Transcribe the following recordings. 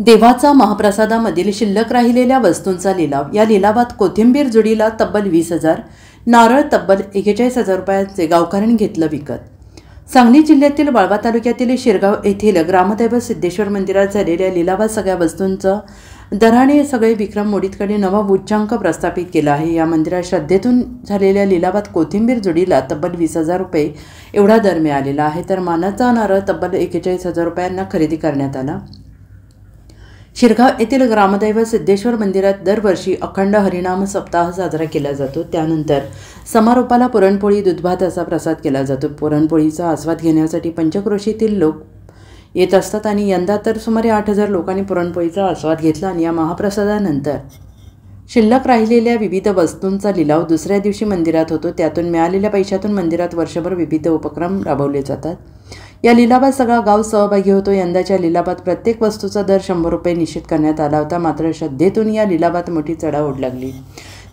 देवाचा महाप्रसादामधील शिल्लक राहिलेल्या वस्तूंचा लिलाव। या लिलावात कोथिंबीर जुडीला तब्बल 20,000, नारळ तब्बल 41,000 रुपयांचे गावकऱ्यांनी घेतलं विकत। सांगली जिल्ह्यातील वाळवा तालुक्यातील शिरगाव येथील ग्रामदैवत सिद्धेश्वर मंदिरात झालेल्या लिलावात सगळ्या वस्तूंचं दराने सगळे विक्रम मोडीतकडे नवा उच्चांक प्रस्थापित केला आहे। या मंदिरात श्रद्धेतून झालेल्या लिलावात कोथिंबीर जुडीला तब्बल 20,000 रुपये एवढा दर मिळालेला आहे, तर मानाचा नारळ तब्बल 41,000 रुपयांना खरेदी करण्यात आला। शिरगाव येथील ग्रामदैवत सिद्धेश्वर मंदिरात दरवर्षी अखंड हरिनाम सप्ताह साजरा केला जातो। त्यानंतर समारोपाला पुरणपोळी दूधभात असा प्रसाद केला जातो। पुरणपोळीचा आस्वाद घेण्यासाठी पंचक्रोशीतील लोक येत असतात आणि यंदा तर सुमारे 8,000 लोकांनी पुरणपोळीचा आस्वाद घेतला। आणि या महाप्रसादानंतर शिल्लक राहिलेल्या विविध वस्तूंचा लिलाव दुसऱ्या दिवशी मंदिरात होतो। त्यातून मिळालेल्या पैशातून मंदिरात वर्षभर विविध उपक्रम राबवले जातात। या लिलावात सगळा गाव सहभागी होतो। यंदाच्या लिलावात प्रत्येक वस्तूचा दर 100 रुपये निश्चित करण्यात आला होता। मात्र श्रद्धेतून या लिलावात मोठी चढाओढ लागली।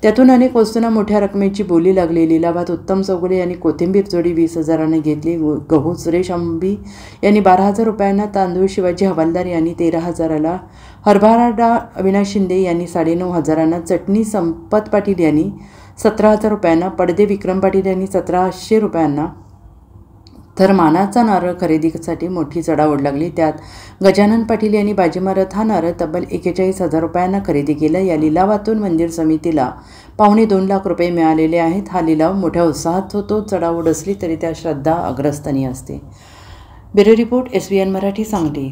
त्यातून अनेक वस्तूंना मोठ्या रकमेची बोली लागली। लिलावात उत्तम चौगुले यांनी कोथिंबीर जोडी 20,000ने घेतली। गहू सुरेश अंबी यांनी 12,000 रुपयांना, तांदूळ शिवाजी हवालदार यांनी 13,000ला, हरभरा डाळ अविनाश शिंदे यांनी 9,500, चटणी संपत पाटील यांनी 17,000 रुपयांना, पडदे विक्रम पाटील यांनी 1,700 रुपयांना, तर मानाचा नारळ खरेदीसाठी मोठी चढाओढ लागली। त्यात गजानन पाटील यांनी बाजी मारत हा नारळ तब्बल 41,000 रुपयांना खरेदी केला। या लिलावातून मंदिर समितीला पावणे 2 लाख रुपये मिळालेले आहेत। हा लिलाव मोठ्या उत्साहात होतो। चढाओढ असली तरी त्या श्रद्धा अग्रस्थानी असते। Bureau report, SVN Marathi, Sangli.